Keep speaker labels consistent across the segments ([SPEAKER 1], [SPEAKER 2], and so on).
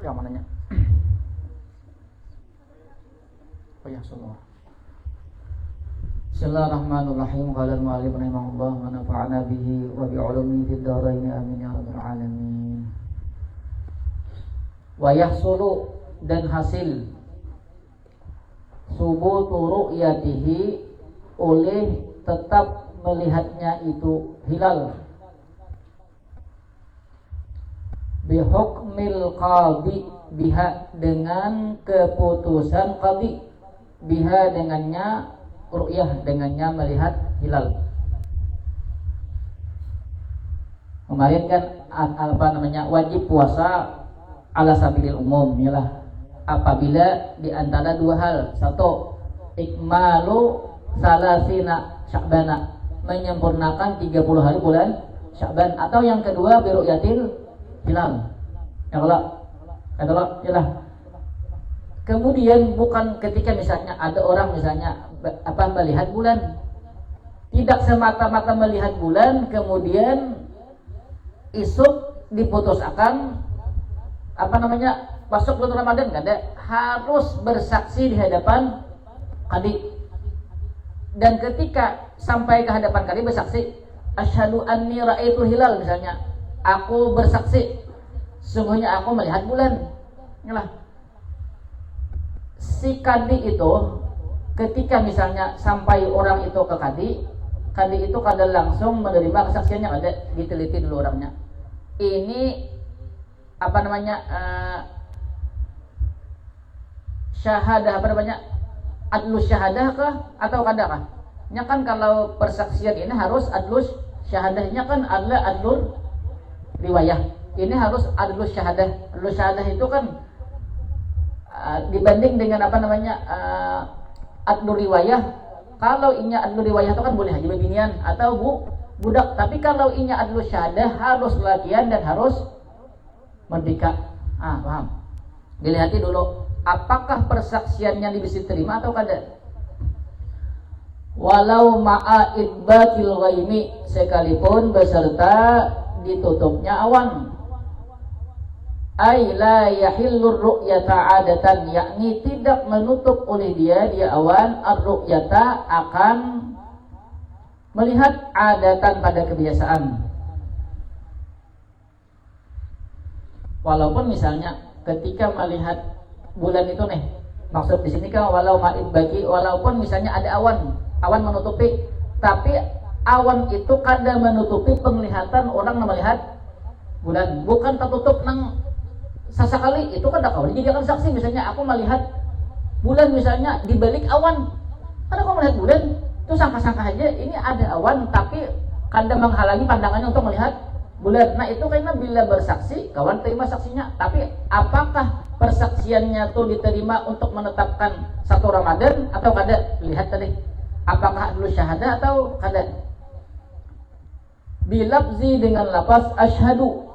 [SPEAKER 1] Yang mananya? Oh ya, semua. Bismillahirrahmanirrahim. Qala al-mu'allif rahimahullah wa nafa'ana bihi wa bi'ulumihi fid dharain amin ya rabbal alamin. Wa yahsulu, dan hasil subutu ru'yatihi, oleh tetap melihatnya itu hilal, bihukmil qadhi biha, dengan keputusan qadhi, biha dengannya ru'yah, dengannya melihat hilal. Kemarin kan wajib puasa ala sabilil umum, ialah apabila di antara dua hal. Satu, ikmalu salasina sya'bana, menyempurnakan 30 hari bulan Sya'ban, atau yang kedua biru'yatil hilal. Yalah. Kemudian bukan ketika misalnya ada orang melihat bulan, tidak semata-mata melihat bulan kemudian isuk diputuskan masuk bulan Ramadan, enggak ada, harus bersaksi di hadapan qadhi. Dan ketika sampai ke hadapan qadhi bersaksi, asyhadu anni ra'aitul hilal, misalnya, aku bersaksi sungguhnya aku melihat bulan. Inilah si qadhi itu, ketika misalnya sampai orang itu ke qadhi itu kadang langsung menerima kesaksiannya, ada diteliti dulu orangnya. Ini syahadah adlus syahadah kah atau kada kah? Nya kan kalau persaksian ini harus adlus syahadahnya kan adalah adlul riwayah. Ini harus adlus syahadah. Adlus syahadah itu kan dibanding dengan adlul riwayah. Kalau inya adlul riwayah itu kan boleh haji bebinian atau budak. Tapi kalau inya adlus syahadah harus latihan dan harus merdeka. Paham? Dilihati dulu apakah persaksiannya bisa diterima atau kada. Walau ma'a idbatil ghaimi, sekalipun beserta ditutupnya awan. Ay la yahillur ru'yata 'adatan, yakni tidak menutup oleh dia awan ar-ru'yata, akan melihat adatan pada kebiasaan. Walaupun misalnya ketika melihat bulan itu maksud di sini kan walau ma'id bagi, walaupun misalnya ada awan menutupi, tapi awan itu kadang menutupi penglihatan orang melihat bulan, bukan tertutup sesekali. Itu kan kau dijadikan saksi, misalnya aku melihat bulan misalnya di balik awan, ada kau melihat bulan itu sangka-sangka aja ini ada awan, tapi kadang menghalangi pandangannya untuk melihat bulan. Nah itu karena bila bersaksi kawan terima saksinya, tapi apakah persaksiannya itu diterima untuk menetapkan satu Ramadan atau kada? Lihat tadi apakah dulu syahadah atau kada. Bilafzi, dengan lafaz asyhadu,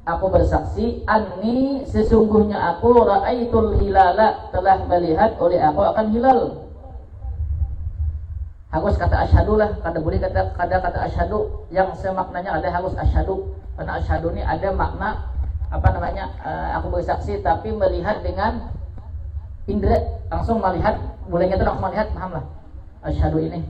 [SPEAKER 1] aku bersaksi, anni, sesungguhnya aku ra'aitul hilala, telah melihat oleh aku akan hilal. Harus kata asyhadu lah, kada boleh kata asyhadu yang semaknanya ada, harus asyhadu. Karena asyhadu ini ada makna aku bersaksi tapi melihat dengan indra, langsung melihat bulannya itu langsung melihat, paham lah asyhadu ini.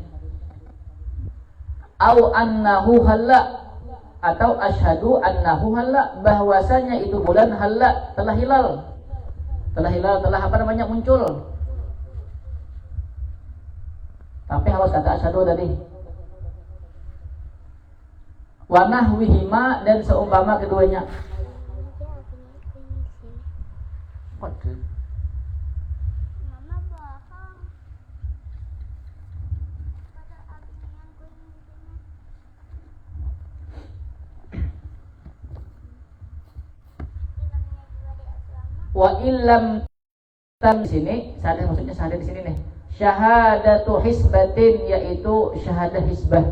[SPEAKER 1] Au annahu halla, atau asyhadu annahu halla, bahwasanya itu bulan halla, telah hilal, telah muncul. Tapi harus kata asyhadu tadi. Wa nahwihima, dan seumpama keduanya. Wa illam tan sini, sahadah maksudnya sahadah di sini nih. Syahadatu hisbatin, yaitu syahadah hisbah.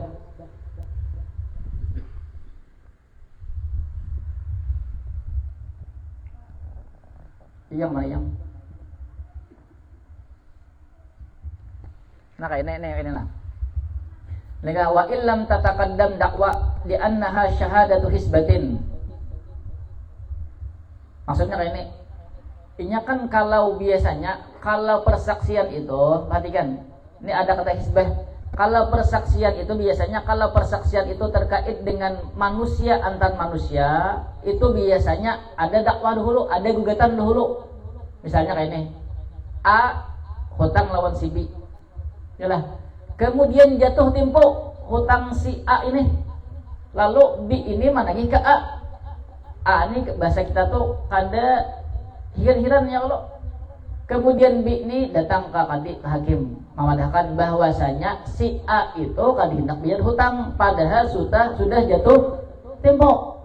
[SPEAKER 1] Yang mana yang? Nah kayak ini lah. Lega wa illam tataqaddam dakwa li annaha syahadatu hisbatin. Maksudnya kayak ini. Ini kan kalau biasanya kalau persaksian itu, perhatikan, ini ada kata hisbah. Kalau persaksian itu biasanya kalau persaksian itu terkait dengan manusia antar manusia, itu biasanya ada dakwah dahulu, ada gugatan dahulu. Misalnya kayak ini, A hutang lawan si B, yalah. Kemudian jatuh tempo hutang si A ini, lalu B ini menagih ke A. A ini bahasa kita tuh kada hiran-hiran ya Allah. Kemudian B ini datang ke kadi ke hakim memadahkan bahwasanya si A itu kadi hendak bayar hutang padahal sudah jatuh tempo.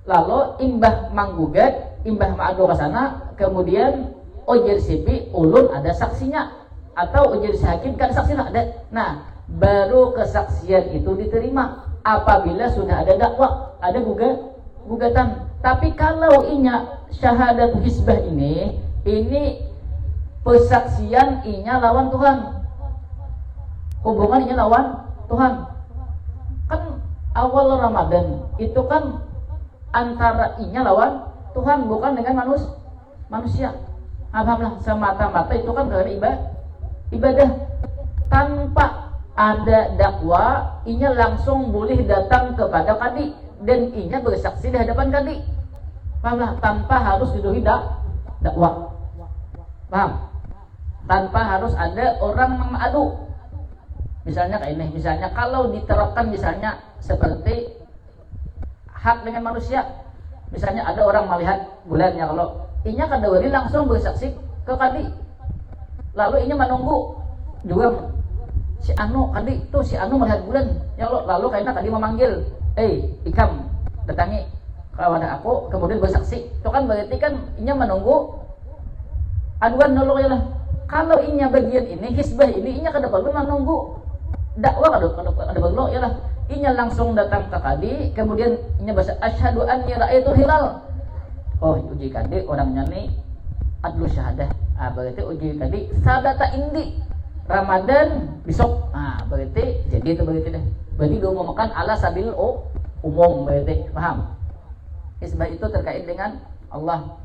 [SPEAKER 1] Lalu imbah manggugat, imbah ma'adu ke sana, kemudian ujar si B ulun ada saksinya atau ujar si hakim kan saksinya ada. Nah, baru kesaksian itu diterima apabila sudah ada dakwah, ada gugatan. Tapi kalau inya syahadat hisbah ini persaksian inya lawan Tuhan, hubungan inya lawan Tuhan. Kan awal Ramadan itu kan antara inya lawan Tuhan, bukan dengan manusia. Alhamdulillah, semata-mata itu kan karena ibadah. Tanpa ada dakwah, inya langsung boleh datang kepada kadi dan inya bersaksi di hadapan kadi. Pahamlah, tanpa harus didahului dakwah. Paham? Tanpa harus ada orang mengadu. Misalnya kayak ini, misalnya kalau diterapkan misalnya seperti hak dengan manusia. Misalnya ada orang melihat bulannya, kalau inya kadawari langsung bersaksi ke kadi. Lalu inya menunggu juga si Anu kadi tuh si Anu melihat bulan. Ya Allah, lalu kayaknya kadi memanggil, ikam datangi kepada aku, kemudian bersaksi. Itu kan berarti kan inya menunggu aduan dulu ya lah. Kalau inya bagian ini hisbah ini inya kada perlu menunggu dakwah kada perlu ya lah. Inya langsung datang ke kadi, kemudian inya bahasa asyhadu anni ra'aitul hilal. Oh, uji kadi orangnya nih adlu syahadah. Berarti uji kadi sabata indi Ramadan besok. Berarti jadi itu berarti deh. Berarti diumumkan ala sabil umum berarti. Paham? Hisbah itu terkait dengan Allah.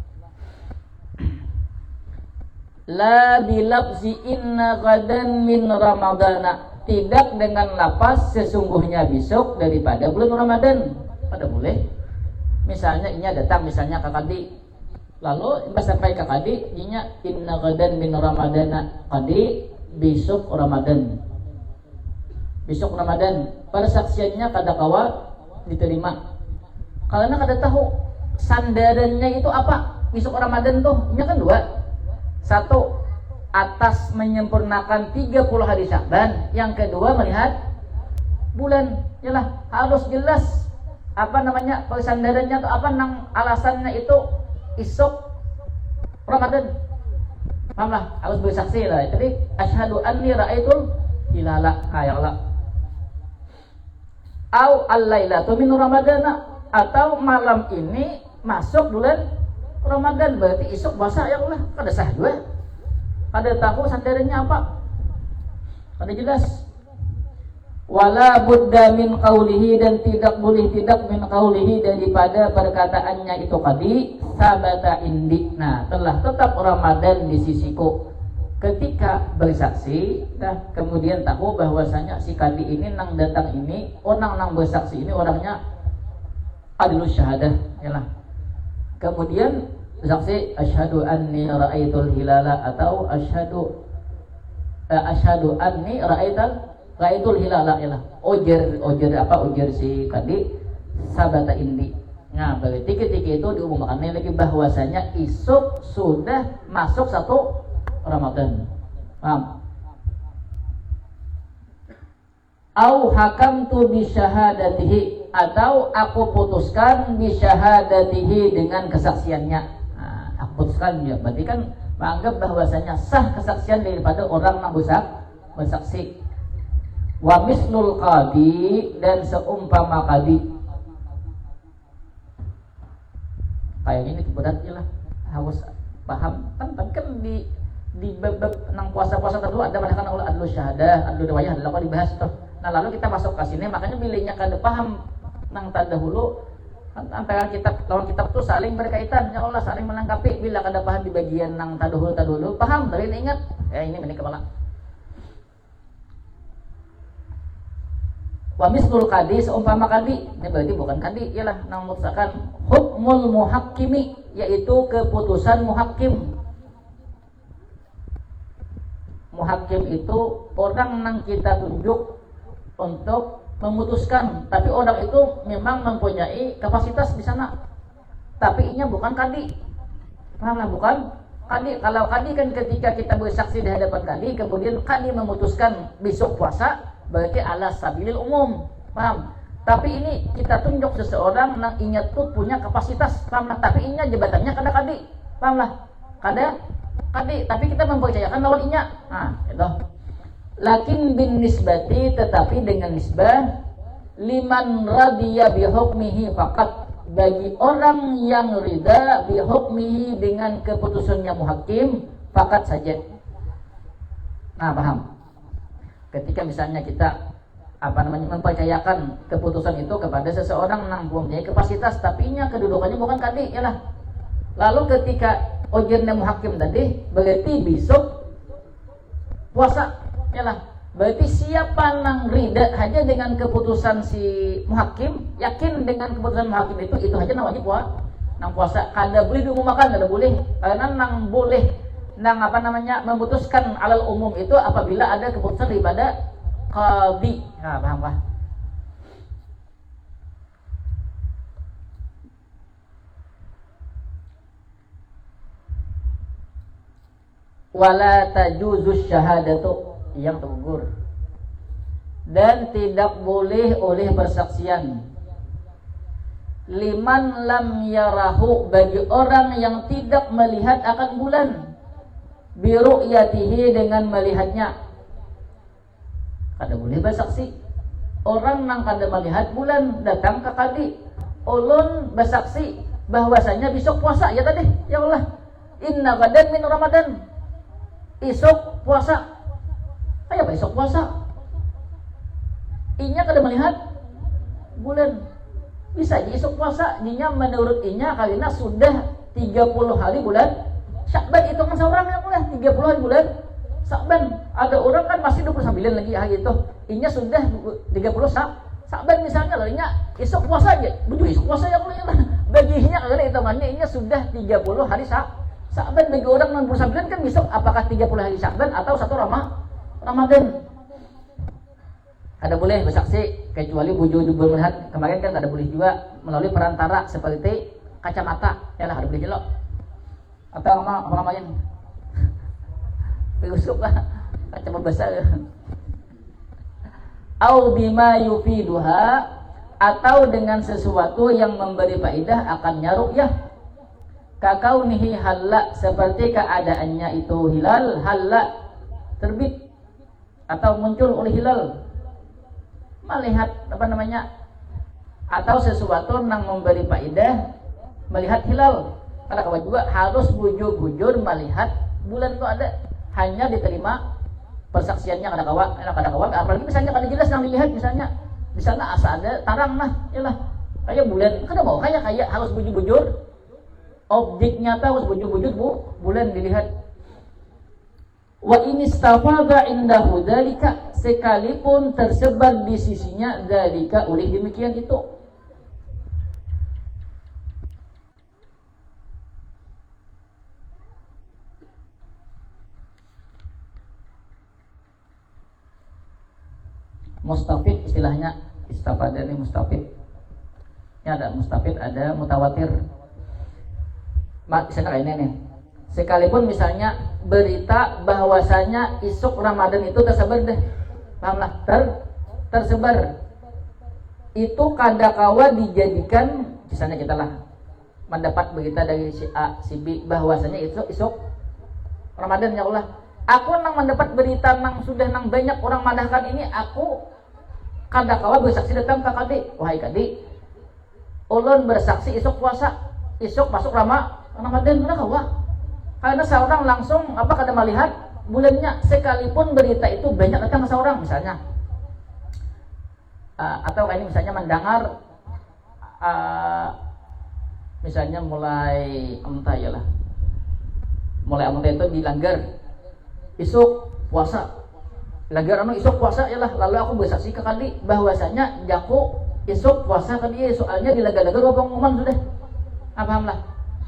[SPEAKER 1] La bilafzi inna gadan min ramadana, tidak dengan lapas sesungguhnya besok daripada bulan Ramadan. Pada boleh. Misalnya inya datang misalnya ke kadi, lalu sampai ke kadi inya inna gadan min ramadana, kadi besok Ramadan. Besok Ramadan, persaksiannya kada kawa diterima. Karena kada tahu sandarannya itu apa. Besok Ramadan tuh, inya kan dua. Satu, atas menyempurnakan 30 hari Sya'ban. Yang kedua, melihat bulan. Yalah, harus jelas apa namanya persandarannya atau apa alasannya itu isuk Ramadan. Pahamlah, harus bersaksi lah. Jadi asyhadu anni ra'aitul hilala kayaklah. Au al-lailatu min ramadana, atau malam ini masuk bulan Ramadan, berarti isuk bahasa ya Allah, kada sah dua. Kada tahu sandarannya apa. Kada jelas. Wala budda min qaulihi, dan tidak boleh tidak min qaulihi daripada perkataannya itu kadi sabata indi. Nah, telah tetap Ramadan di sisiku. Ketika bersaksi, kemudian tahu bahwasanya si kadi ini nang datang ini, orang nang bersaksi ini orangnya adlu syahadah, yalah. Kemudian saksi asyhadu anni ra'aitul hilala, atau asyhadu anni ra'aitul hilala, yalah. Ujar si kadi sabata indi. Nah, berarti ketika itu diumumkan lagi bahwasanya isuk sudah masuk satu Ramadan. Paham? Au hakamtu bi syahadatihi, atau aku putuskan bi syahadatihi dengan kesaksiannya. Nah, aku putuskan ya, berarti kan menganggap bahwasanya sah kesaksian daripada orang yang bersaksi. Wa mislul qadi, dan seumpama qadi. Kayak ini beratnya lah, harus paham kan di bab nang puasa-puasa terdulu ada bahkan adlu syahadah, adlu riwayah, lalu dibahas tuh. Nah, lalu kita masuk ke sini, makanya bilihnya kada paham nang terdahulu Antara kitab lawan kitab itu saling berkaitan, ya Allah saling melengkapi. Bila kada paham di bagian nang taduhul paham tapi ingat ini menik kepala. Wa mislul qadi, seumpama qadi, ini berarti bukan qadi, ialah nang mutsakan hukmul muhakkimi, yaitu keputusan muhakkim. Muhakkim itu orang nang kita tunjuk untuk memutuskan, tapi orang itu memang mempunyai kapasitas di sana, tapi ini bukan qadi. Pahamlah, bukan qadi. Kalau qadi kan ketika kita bersaksi di hadapan qadi, kemudian qadi memutuskan besok puasa, berarti ala sabilil umum, paham? Tapi ini kita tunjuk seseorang yang ingat tuh punya kapasitas, pahamlah? Tapi ini jabatannya kada qadi, pahamlah? Kada qadi, tapi kita mempercayakan lawan inya. Nah, itu. Lakin bin nisbati, tetapi dengan nisbah, liman radiya bihukmihi faqat, bagi orang yang ridha bihukmihi dengan keputusannya muhakim faqat saja. Nah, paham? Ketika misalnya kita mempercayakan keputusan itu kepada seseorang yang mempunyai kapasitas, tapi nya kedudukannya bukan qadi, yalah. Lalu ketika ujirnya muhakim tadi, berarti besok puasa, yalah. Berarti siapa nang rida hanya dengan keputusan si muhakim, yakin dengan keputusan muhakim itu aja nang wajib nang puasa. Kada boleh diumumkan, kada boleh. Karena nang boleh nang memutuskan alal umum itu apabila ada keputusan daripada qadhi. Nah, paham pak? Wala tajuzus syahadatu, yang tergugur, dan tidak boleh oleh persaksian liman lam yarahu, bagi orang yang tidak melihat akan bulan, biru'yatihi, dengan melihatnya. Kada boleh bersaksi orang yang kada melihat bulan datang ke qadi, ulun bersaksi bahwasanya besok puasa, ya tadi, ya Allah, inna gadan min Ramadan, isok puasa. Ayo besok puasa. Inya kada melihat bulan. Bisa aja esok puasa, inya menurut inya kalina sudah 30 hari bulan Syakban, itu kan seorang yang mulai 30 hari bulan Syakban. Ada orang kan masih 29 lagi hari itu. Inya sudah 30 Syakban misalnya, loh inya esok puasa aja. Betul esok puasa yang mulai. Bagi inya kalina hitungannya inya sudah 30 hari Syakban. Bagi orang 69 kan besok apakah 30 hari Syakban atau 1 Ramadan. Ada boleh bersaksi kecuali wujud bermelihat. Kemarin kan ada boleh juga melalui perantara seperti kacamata, ya lah, ada boleh jelok atau apa namanya Yusuf lah, kacamata besar. Au bima yufiduha, atau dengan sesuatu yang memberi faedah akan ru'yah. Kakaunihi halla, seperti keadaannya itu hilal, halla terbit atau muncul oleh hilal, melihat atau sesuatu yang memberi faedah melihat hilal. Karena kawan juga harus bujur-bujur melihat bulan itu ada, hanya diterima persaksiannya kada kawan. Apalagi misalnya kada jelas yang dilihat, misalnya di sana asa ada tarang lah, yalah, kayak bulan kada mau kayak harus bujur-bujur, objek nyata harus bujur-bujur bulan dilihat. Wa inistafada indahu dzalika, sekalipun tersebar di sisinya dzalika, oleh demikian itu. Mustafid istilahnya, istafada ini mustafid. Ini ada mustafid, ada mutawatir. Misalnya kayak ini nih. Sekalipun misalnya berita bahwasanya isuk Ramadan itu tersebar deh, pahamlah, tersebar itu kadakawa dijadikan, misalnya kita lah mendapat berita dari si A, si B bahwasanya itu isuk Ramadan, ya Allah, aku nang mendapat berita nang sudah nang banyak orang madahkan ini, aku kadakawa bersaksi datang ke kadi, wahai kadi, ulun bersaksi isuk puasa, isuk masuk Ramadan, kadakawa. Karena seorang langsung kada melihat bulannya, sekalipun berita itu banyak datang ke seorang misalnya, atau ini misalnya mendengar misalnya mulai entah ya lah, mulai amun itu dilanggar isuk puasa, langgar anu isuk puasa ya lah, lalu aku bersaksi ke kali bahwasanya jaku isuk puasa kan dia soalnya dilanggar-langgar ngomong sudah. Paham lah.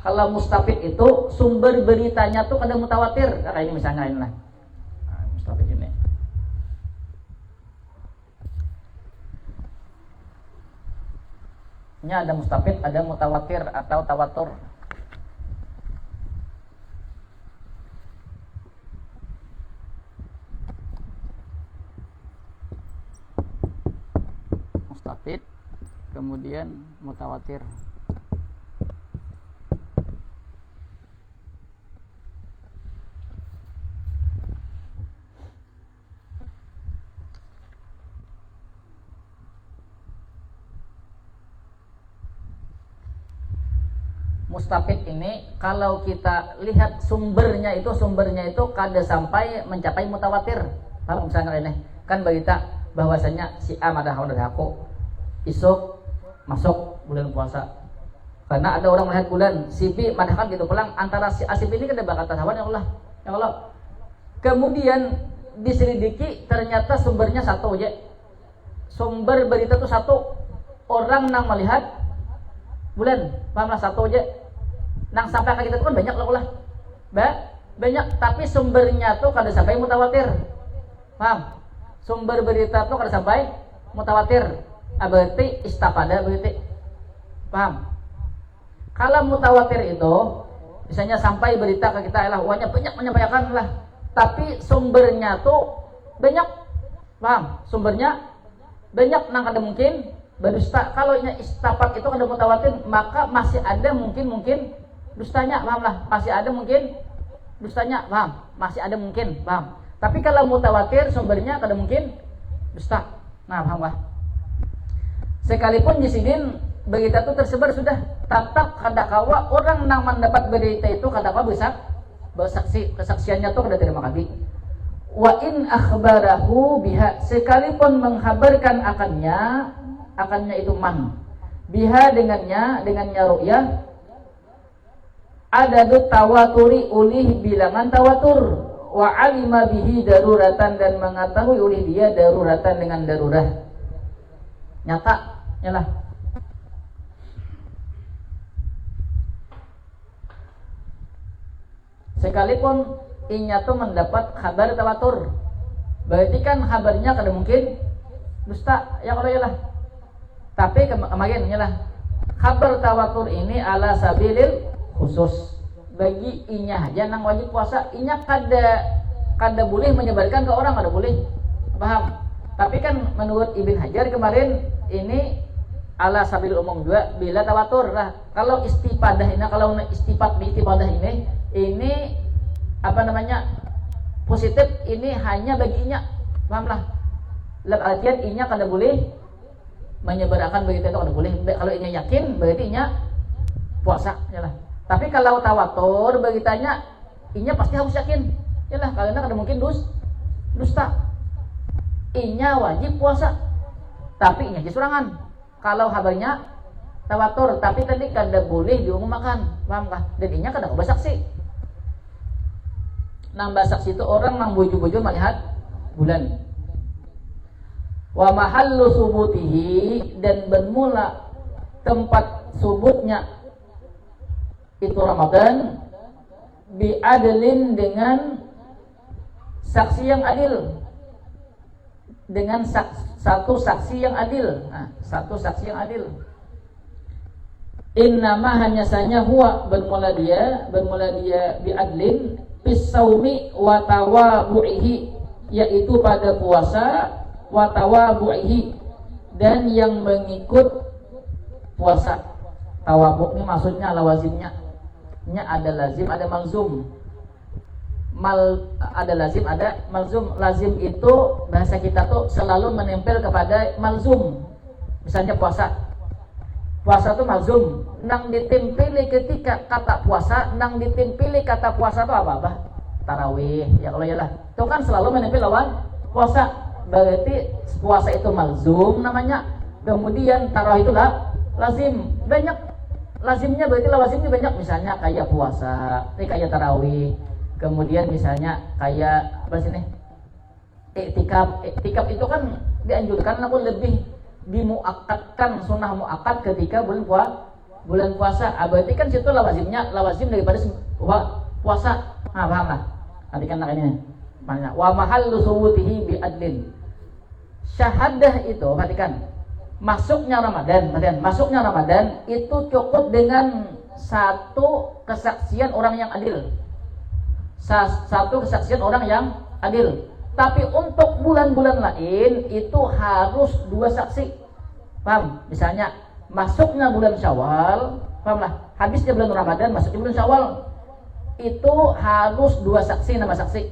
[SPEAKER 1] Kalau mustafid itu sumber beritanya tuh kadang mutawatir, kayak ini misalnya ini lah. Mustafid ini. Ini ada mustafid, ada mutawatir atau tawatur. Mustafid, kemudian mutawatir. Mustafid ini kalau kita lihat sumbernya itu kada sampai mencapai mutawatir. Kalau misalnya ini kan berita bahwasanya si A madahau dari aku isuk masuk bulan puasa. Karena ada orang melihat bulan, si B madahkan gitu pulang, antara si A si B ini kada bakal tahawan ya Allah. Ya Allah. Kemudian diselidiki ternyata sumbernya satu aja. Sumber berita itu satu. Orang nang melihat bulan, pahamlah satu aja. Nang sampai ke kita itu kan banyak lah. Banyak, tapi sumbernya tuh kada sampai mutawatir. Paham? Sumber berita tuh kada sampai mutawatir. Berarti istapada berarti. Paham? Kalau mutawatir itu misalnya sampai berita ke kita lah, uangnya banyak menyampaikan lah. Tapi sumbernya tuh banyak. Paham? Sumbernya banyak, nang kada mungkin berdusta. Kalau ini istapat itu kada mutawatir, maka masih ada mungkin dustanya, paham lah, masih ada mungkin dustanya, paham, masih ada mungkin, paham. Tapi kalau mutawatir sumbernya kada mungkin dusta. Nah, paham lah. Sekalipun di sini berita itu tersebar sudah, tetap kada kawa orang nang mendapat berita itu kada kawa bisa bersaksi, kesaksiannya tuh kada terima kasih. Wa in akhbarahu biha, sekalipun menghabarkan akannya itu man biha dengannya ru'yah, adadu tawaturi ulih bilangan tawatur, wa alima bihi daruratan, dan mengetahui oleh dia daruratan dengan darurah nyata nyalah. Sekalipun inya tuh mendapat kabar tawatur, berarti kan kabarnya kada mungkin dusta ya kalau yalah. Tapi kemarin nyalah kabar tawatur ini ala sabilil khusus, bagi inya aja nang wajib puasa, inya kada boleh menyebarkan ke orang, kada boleh, paham? Tapi kan menurut Ibn Hajar kemarin ini ala sabil umum juga bila tawatur lah. Kalau istipadah ini, kalau istipadah ini apa namanya positif, ini hanya bagi inya, paham lah? Dalam artian inya kada boleh menyebarkan berita itu, kada boleh. Kalau inya yakin berarti inya puasa ya lah. Tapi kalau tawatur beritanya inya pasti harus yakin ya lah, karena kada mungkin dusta. Inya wajib puasa tapi inya kesurangan. Kalau kabarnya tawatur tapi tadi kada boleh diumumkan, paham kah? Dan inya kada bersaksi. Nambah saksi itu orang nang bojo-bojo melihat bulan. Wa mahallu subutihi, dan bermula tempat subutnya itu Ramadan biadlin, dengan saksi yang adil, dengan satu saksi yang adil. Nah, satu saksi yang adil. Innama hanya saja huwa, bermula dia biadlin bisaumi wa tawabu'ihi, yaitu pada puasa, wa tawabu'ihi, dan yang mengikut puasa. Tawabu ini maksudnya lawazimnya. Nya ada lazim, ada malzum. Ada lazim, ada malzum. Lazim itu bahasa kita tuh selalu menempel kepada malzum. Misalnya puasa tuh malzum. Nang ditempeli ketika kata puasa, nang ditempeli kata puasa tuh apa? Tarawih. Ya kalau yalah. Itu kan selalu menempel lawan puasa. Berarti puasa itu malzum namanya. Kemudian tarawih itulah lazim banyak, lazimnya berarti lawazimnya banyak, misalnya kayak puasa, kayak tarawih, kemudian misalnya kayak apa sih nih, iktikaf. Iktikaf itu kan dianjurkan namun lebih dimuakkadkan, sunnah muakkad ketika bulan puasa. Berarti kan situ lawazimnya lawazim daripada puasa. Nah, paham lah. Nanti kan ini mana? Wa mahallu suwutihi bi adlin. Syahadah itu, perhatikan, masuknya Ramadan itu cukup dengan satu kesaksian orang yang adil. Satu kesaksian orang yang adil. Tapi untuk bulan-bulan lain itu harus 2 saksi. Paham? Misalnya masuknya bulan Syawal, paham lah? Habisnya bulan Ramadan, masuknya bulan Syawal, itu harus 2 saksi, nama saksi.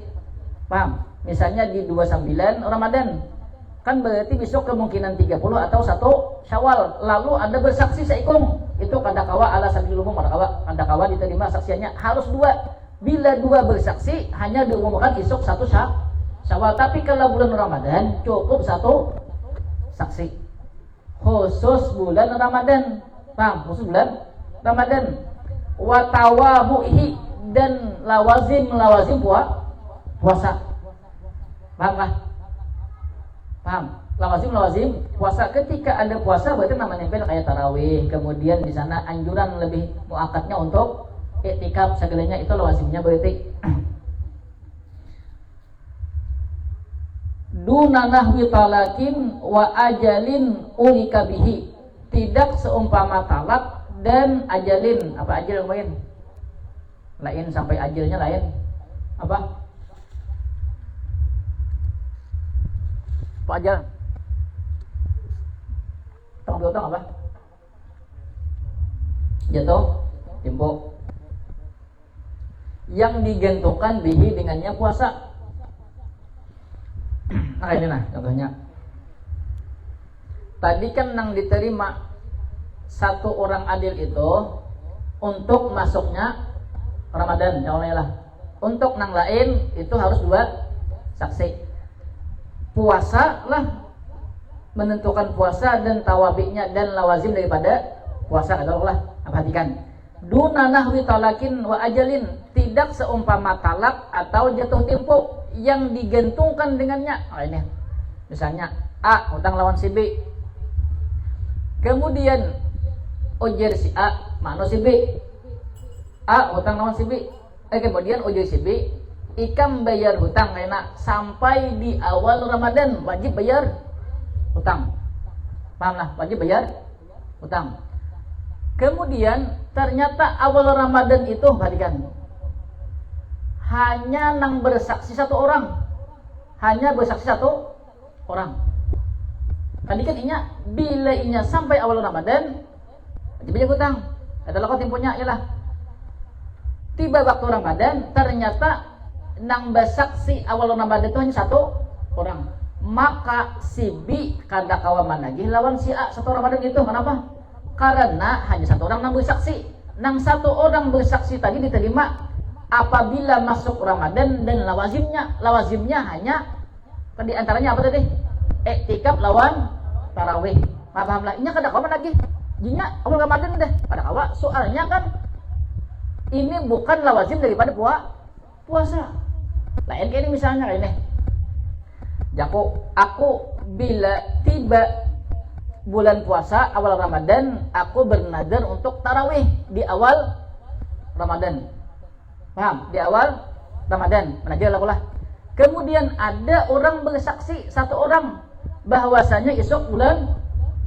[SPEAKER 1] Paham? Misalnya di 29 Ramadan, kan berarti besok kemungkinan 30 atau 1 Syawal, lalu ada bersaksi seikung, itu kadakawa ala sabil umum, kadakawa diterima saksiannya harus 2. Bila 2 bersaksi hanya diumumkan esok 1 Syawal. Tapi kalau bulan Ramadan cukup 1 saksi. Khusus bulan Ramadan. Paham? Khusus bulan Ramadan. Wa tawabuhi, dan lawazim puasa. Paham kah? Paham? Lawazim puasa. Ketika ada puasa berarti namanya kayak tarawih. Kemudian di sana anjuran lebih muakkadnya untuk iktikaf, segalanya itu lawazimnya berarti. Duna nahwi talakin wa ajalin ulika bihi, tidak seumpama talak dan ajalin. Apa ajal lain? Lain sampai ajalnya lain. Apa? Apa ajal? Tong apa? Jatuh tempo. Yang digantungkan bihi dengannya puasa. Nah ini contohnya. Tadi kan yang diterima 1 orang adil itu untuk masuknya Ramadan, lah. Untuk nang lain itu harus 2 saksi. Puasa lah, menentukan puasa dan tawabinya dan lawazim daripada puasa, katakanlah. Perhatikan. Duna nahwi talakin wa ajalin, tidak seumpama talak atau jatuh tempo yang digantungkan dengannya. Ini misalnya A hutang lawan si B, kemudian ujar si A makna si B. A hutang lawan si B, kemudian ujar si B ikam bayar hutang enak sampai di awal Ramadan wajib bayar hutang. Paham lah, wajib bayar hutang. Kemudian ternyata awal Ramadan itu, perhatikan, hanya nang bersaksi 1 orang. Hanya bersaksi 1 orang. Tadi kan inya, bila inya sampai awal Ramadan wajib bayar hutang. Adalah kau temponya ialah tiba waktu Ramadan, ternyata nang bersaksi awal Ramadan itu hanya 1 orang. Maka si B kada kawaman lagi lawan si A 1 Ramadan itu. Kenapa? Karena hanya 1 orang nang bersaksi. Nang 1 orang bersaksi tadi diterima apabila masuk Ramadan, dan lawazimnya hanya di antaranya apa tadi? Iktikaf lawan tarawih. Paham lah. Ini kada kawan lagi. Jinya awal Ramadan deh. Pada kawa soalnya kan ini bukan lawazim daripada puasa. Lain kayak ini misalnya kayak ini. Aku bila tiba bulan puasa awal Ramadan, aku bernadar untuk tarawih di awal Ramadan. Paham? Di awal Ramadan menajal aku lah. Kemudian ada orang bersaksi 1 orang bahwasanya esok bulan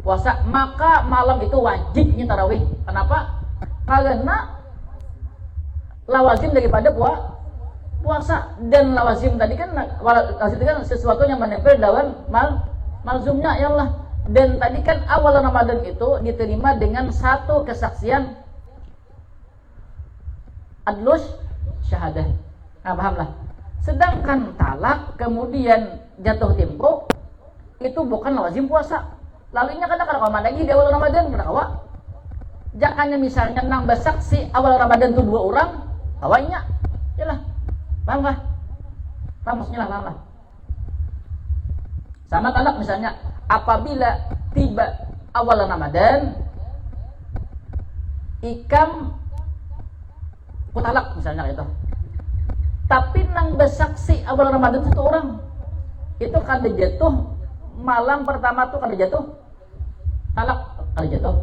[SPEAKER 1] puasa, maka malam itu wajibnya tarawih. Kenapa? Karena lawazim daripada puasa, dan lawazim tadi kan sesuatu yang menempel dalam malzumnya ya Allah. Dan tadi kan awal Ramadan itu diterima dengan 1 kesaksian adlus syahadah. Nah, pahamlah. Sedangkan talak kemudian jatuh tempo itu bukan lazim puasa. Lalu ini kata-kata kawan lagi di awal Ramadan berapa? Jangannya misalnya nang bersaksi awal Ramadan itu 2 orang, kawannya, yalah, paham lah? Paham maksudnya lah, paham lah. Sama talak misalnya, apabila tiba awal Ramadan, ikam kutalak misalnya gitu. Tapi nang bersaksi awal Ramadan satu orang itu kada jatuh malam pertama tuh kada jatuh talak, kada jatuh.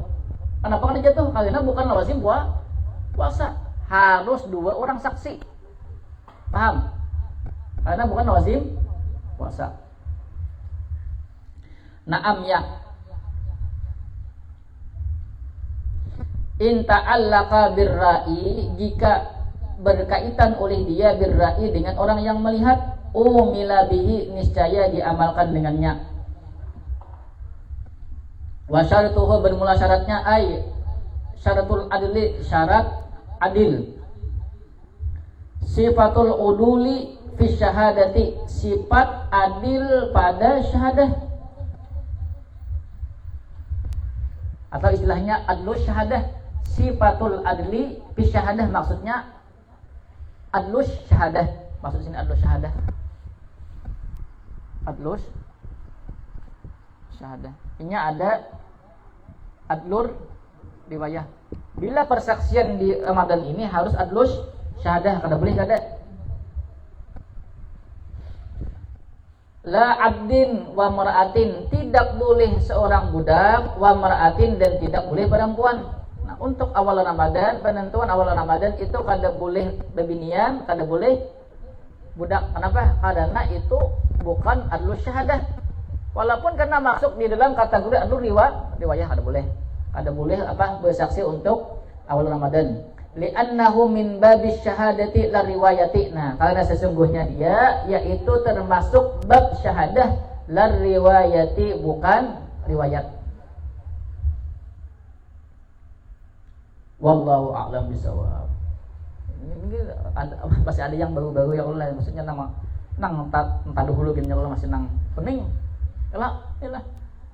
[SPEAKER 1] Kenapa kada jatuh? Karena bukan lazim puasa, harus dua orang saksi. Paham? Karena bukan lazim puasa. Naam ya. In ta'allaqa birra'i, jika berkaitan oleh dia birra'i dengan orang yang melihat, umila bihi, niscaya diamalkan dengannya. Wa syaratuhu, bermula syaratnya ay syaratul adli, syarat adil. Sifatul uduli fi syahadati, sifat adil pada syahadah. Atau istilahnya adlu syahadah. Sifatul adli fi syahadah, maksudnya adlus syahadah. Maksud sini adlus syahadah. Adlus syahadah. Ini ada adlur riwayah. Bila persaksian di Ramadan ini harus adlus syahadah, kada boleh kada. La abdin wa mar'atin, tidak boleh seorang budak, wa mar'atin, dan tidak boleh perempuan. Nah, untuk awal Ramadan, penentuan awal Ramadan itu kada boleh bebinian, kada boleh budak. Kenapa? Karena itu bukan adlus syahadah. Walaupun karena masuk di dalam kategori adlus riwayah, kada boleh. Kada boleh bersaksi untuk awal Ramadan. Li'annahu min babis syahadati la riwayati. Nah, karena sesungguhnya dia yaitu termasuk bab syahadah la riwayati, bukan riwayat. Wallahu a'lam bishawab. Ini masih ada yang baru-baru ya Allah, maksudnya nang dahulu gini Allah masih nang pening. Yalah.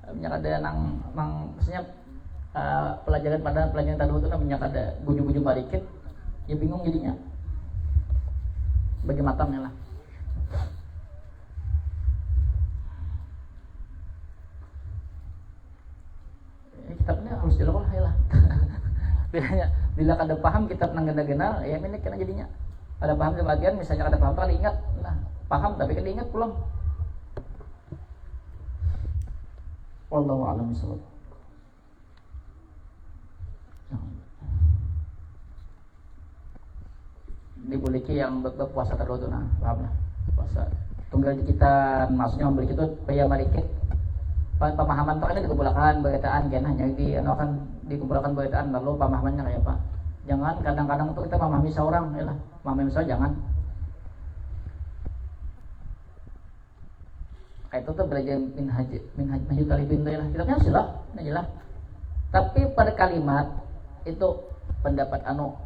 [SPEAKER 1] Banyak ada nang maksudnya pelajaran tadi itu namanya ada buju-buju barikit, ya bingung jadinya. Bagi matangnya lah. Ini kitabnya harus dilakukan lah. Bila kada paham kitab nang gena-gena, ya ini kena jadinya. Kada paham di bagian, misalnya kada paham kada ingat. Nah, paham tapi kada ingat pulang. Wallahu a'lam bishawab. Diboleh yang berpuasa terlalu nah, paham lah. Puasa tunggal kita, maksudnya membeli itu paya marikit. Pemahaman itu kan dikumpulkan beritaan kan hanya akan dikumpulkan beritaan, lalu pemahamannya kayak apa. Jangan kadang-kadang tuh kita memahami seorang, ya lah. Memahami seorang jangan. Kayak itu tuh belajar minhaj talibin itu ya lah. Kitabnya sudah, jelas. Tapi pada kalimat itu pendapat anu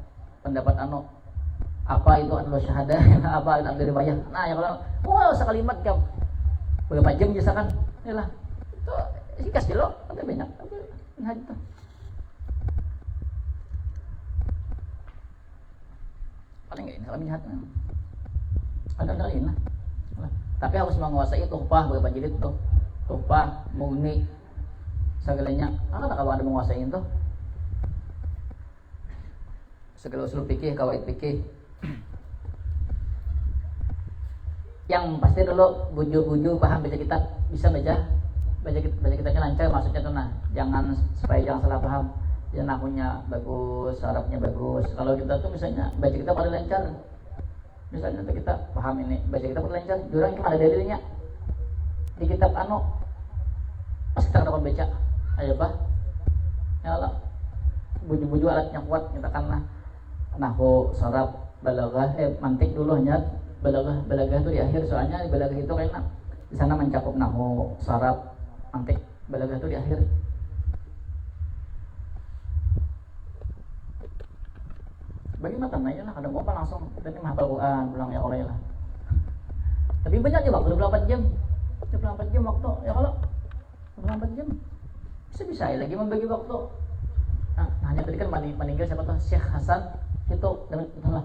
[SPEAKER 1] apa itu adlu syahadah, apa itu adlu riwayah. Nah, ya kalau sekalimat kam berapa jam misalkan, ya lah. Itu sikas dulu, ada banyak. Nah itu. Paling enggak ini kalau minhat. Ada lain lah. Tapi harus menguasai tumpah berapa jilid tuh. Tumpah, murni, segalanya. Kalau ada menguasai itu. Segala usul fikih, kawaid fikih. Yang pasti dulu buju-buju paham baca kitab, bisa baca kitabnya lancar, maksudnya tuh nah, jangan salah paham. Ya nahunya bagus, Arabnya bagus. Kalau kita tuh misalnya baca kitab paling lancar. Misalnya tuh kita paham ini, baca kitab paling lancar, jurang itu ada dalilnya. Di kitab pas kita dapat baca, ayo bah. Ya Allah. Buju-buju alatnya kuat, kita kan nahu, saraf, balaghah, mantik dulu hanya balaghah itu di akhir, soalnya di balaghah itu kayaknya di sana mencakup nahu, saraf, mantik, balaghah itu di akhir. Bagaimana namanya lah, kadang apa langsung kita ini menghafal Quran, pulang ya Allah lah. Tapi banyak juga waktu 24 jam waktu, ya kalau 24 jam bisa ya lagi membagi waktu. Nah, hanya tadi kan meninggal siapa tuh, Syekh Hasan itu lah,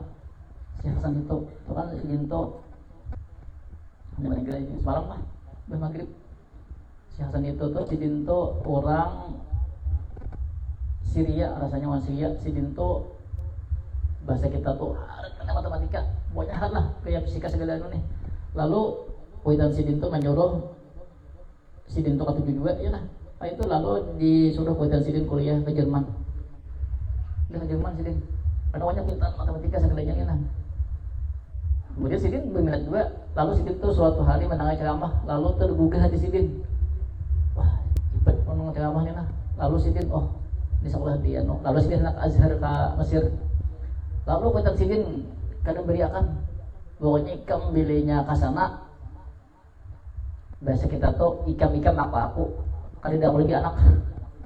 [SPEAKER 1] Syekh Hasan itu kan si Dinto hanya meninggal ini semalam lah, maghrib. Syekh Hasan itu tuh si Dinto orang Syria, rasanya orang Syria. Sidin tuh bahasa kita tuh harus kena matematika, pokoknya harus lah kayak fisika segala nih. Lalu Kuitan Sidin tuh menyuruh Sidin tuh ke-72 ya lah. Nah, itu lalu disuruh Kuitan Sidin kuliah ke Jerman. Ke Jerman Sidin. Ada banyak pintar matematika segalanya lah. Kemudian Sidin berminat juga. Lalu Sidin tuh suatu hari mendengar ceramah, lalu tergugah hati Sidin. Wah, hebat mendengar ceramahnya nah. Lalu Sidin, oh, ini sekolah dia no. Lalu Sidin nak Azhar ke Mesir. Lalu Kuitan Sidin kadang beriakan, pokoknya ikam bilenya ke sana. Bahasa kita tuh ikam-ikam aku. Kan tidak boleh anak.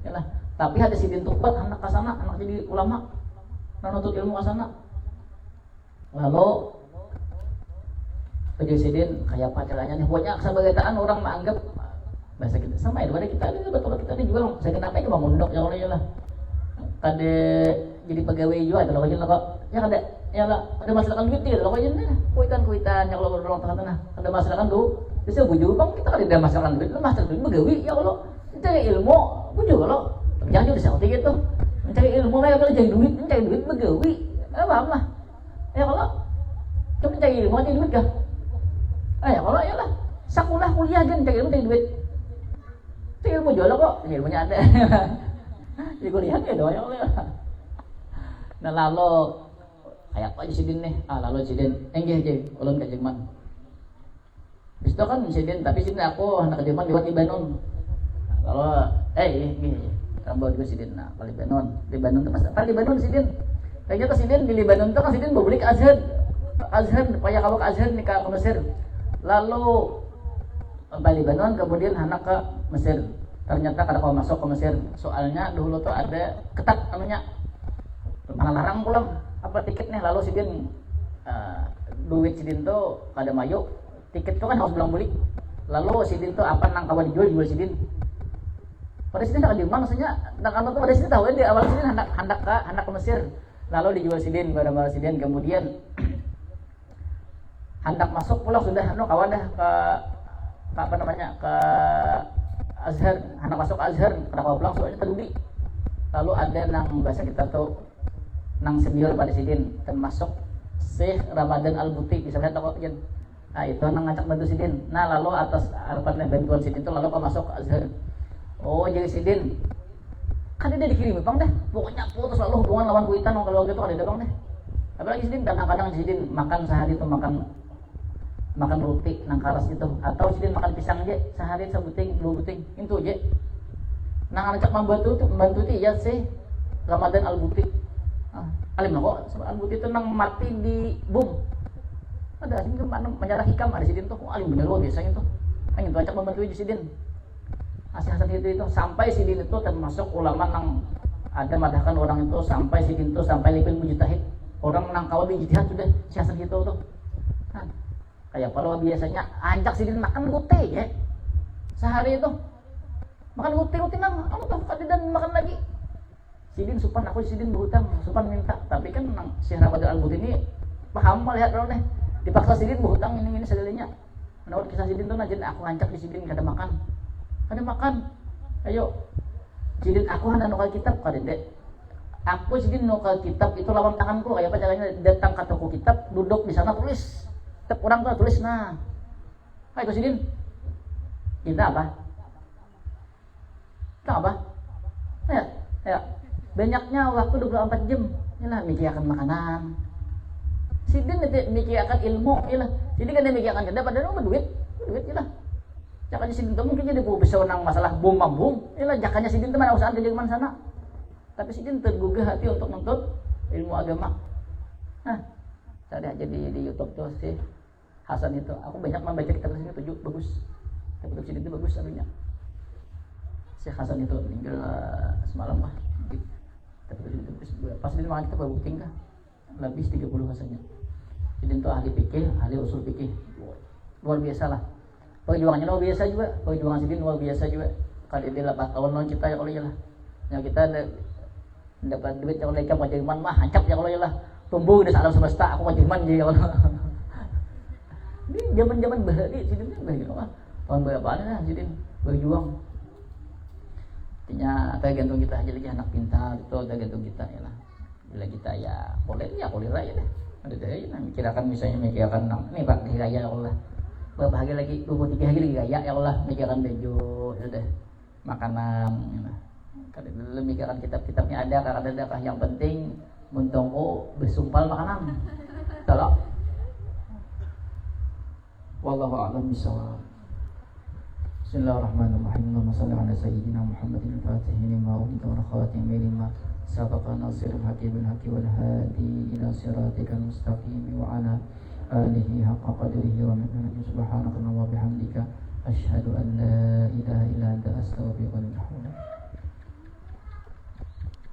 [SPEAKER 1] Ya lah. Tapi hati Sidin tuh kuat anak ke sana, anak jadi ulama. Menuntut ilmu ke sana. Lalu Sidin kayak apa caranya nih? Pokoknya sebagai taan orang menganggap bahasa kita sama ya. Kita ini betul kita ini juga saya kenapa itu bangun dok ya Allah ya lah. Kade jadi pegawai juga ada lokasinya kok. Ya kada ya lah ada masalah duit dia lokasinya nah. Kuitan yang kalau berdoa tengah-tengah ada masalah duit. Bisa bujuk bang kita ada masalah duit. Lu masalah duit pegawai ya Allah. Mencari ilmu bujuk kalau jangan juga seperti gitu. Mencari ilmu lah kalau jadi duit mencari duit pegawai. Paham lah. Ya kalau cuma mencari ilmu aja duit kah? Ya kalau ya lah sekolah kuliah kan cari ilmu cari duit. Cari ilmu jual kok ilmunya ada. Jadi kuliah ya doang ya Allah. Nah lalu kayak apa Sidin nih? Lalu Sidin enggih aja ulun ke Jerman. Bis itu kan Sidin tapi Sidin aku anak ke Jerman lewat Libanon. Lalu gini tambah juga Sidin nah ke Libanon itu pas apa Libanon Sidin? Kayaknya ke Sidin di Libanon itu kan Sidin mau beli ke Azhar supaya kalau ke Azhar nih ke Mesir. Lalu ke Libanon kemudian anak ke Mesir. Ternyata kada kau masuk ke Mesir. Soalnya dulu tuh ada ketat anunya. Mana larang pulang apa tiketnya. Lalu Sidin duit Sidin tuh kada mayu. Tiket tuh kan harus bilang beli. Lalu Sidin tuh apa nang kawan jual Sidin. Pada Sidin tak diumang maksudnya nang anu tuh pada Sidin tahu dia awal Sidin hendak ke Mesir. Lalu dijual Sidin barang-barang Sidin kemudian hendak masuk pulang sudah kawan dah ke apa namanya ke Azhar, anak masuk Azhar, kenapa pulang soalnya terdudi. Lalu ada nang bahasa kita tuh nang senior pada Sidin, termasuk Syekh Ramadan Al-Buti, bisa lihat toko jen. Nah itu nang ngajak bantu Sidin. Nah lalu atas harapan bantuan Sidin itu lalu kau masuk Azhar. Oh jadi Sidin, kan dia dikirim bang deh. Pokoknya putus lalu hubungan lawan Kuitan kalau gitu ada bang deh. Apalagi Sidin kadang-kadang Sidin makan sehari itu makan roti nang karas gitu atau Sidin makan pisang aja sehari sebuting dua buting itu aja nang ngajak membantu dia sih Ramadan Al-Buti alim lah kok Al-Buti itu nang mati di bom ada Sidin menjarah hikam ada Sidin tuh alim bener loh biasanya tuh ingin tuh ajak membantu Sidin Hasan itu sampai Sidin itu termasuk ulama nang ada madahkan orang itu sampai Sidin itu sampai lipin mujtahid orang nang kawal di jihad sudah si Hasan itu tuh kayak kalau biasanya ajak Sidin makan gute ya sehari itu makan gute nang dan makan lagi Sidin supan aku Sidin berhutang supan minta tapi kan nang si Ramadan Al-Buti ini paham melihat kalau nih dipaksa Sidin berhutang ini segalanya menurut kisah Sidin tuh najin aku ngajak di Sidin kada makan ayo Sidin aku hendak nukal kitab kada dek aku Sidin nukal kitab itu lawan tanganku kayak apa caranya datang ke toko kitab duduk di sana tulis setiap orang tuh tulis nah itu Sidin kita apa ya banyaknya waktu 24 jam inilah mikirkan makanan Sidin mikirkan ilmu inilah jadi kan dia mikirkan kerja padahal duit inilah jakanya Sidin tuh mungkin jadi besar nang masalah bom inilah jakanya Sidin tuh mana usahaan ke Jerman sana tapi Sidin tergugah hati untuk menuntut ilmu agama saya jadi di YouTube tuh sih Hasan itu, aku banyak membaca kitab ini 7 bagus. Kitab Sidin itu bagus anunya. Si Hasan itu meninggal semalam lah. Kitab Sidin itu bagus. Pas dia makan kitab bagus tinggal. Lebih 30 rasanya. Sidin itu ahli fikih, ahli usul fikih. Luar biasa lah. Perjuangannya luar biasa juga. Perjuangan Sidin luar biasa juga. Kali dia 8 tahun lawan kita ya kalau ya lah. Yang kita dapat duit yang mereka mau Jerman mah hancap ya kalau ya lah. Tumbuh di alam semesta aku mau Jerman ya kalau. Ini zaman Bahari Sidin kan bahaya tahun berapaan lah Sidin berjuang Artinya tergantung kita aja lagi anak pintar itu tergantung kita ya lah. Bila kita ya kulir aja deh. Ada deh ya mikirkan misalnya mikirkan nih Pak gaya ya Allah. Berapa hari lagi 23 hari lagi gaya ya Allah mikirkan baju ya deh. Makanan ya. Kalau dulu mikirkan kitab-kitabnya ada kakak yang penting muntongko bersumpal makanan. Tolong. Wallahu a'lam bishawab. Bismillahirrahmanirrahim. Allahumma shalli ala sayyidina Muhammadin al-Fatih lima ughliqa wal khatimi lima sabaqa nasirul haqqi bil haqqi wal hadi ila siratikal mustaqim wa ala alihi haqqa qadrihi wa miqdarihi subhanaka wa bihamdika asyhadu an la ilaha illa anta astaghfiruka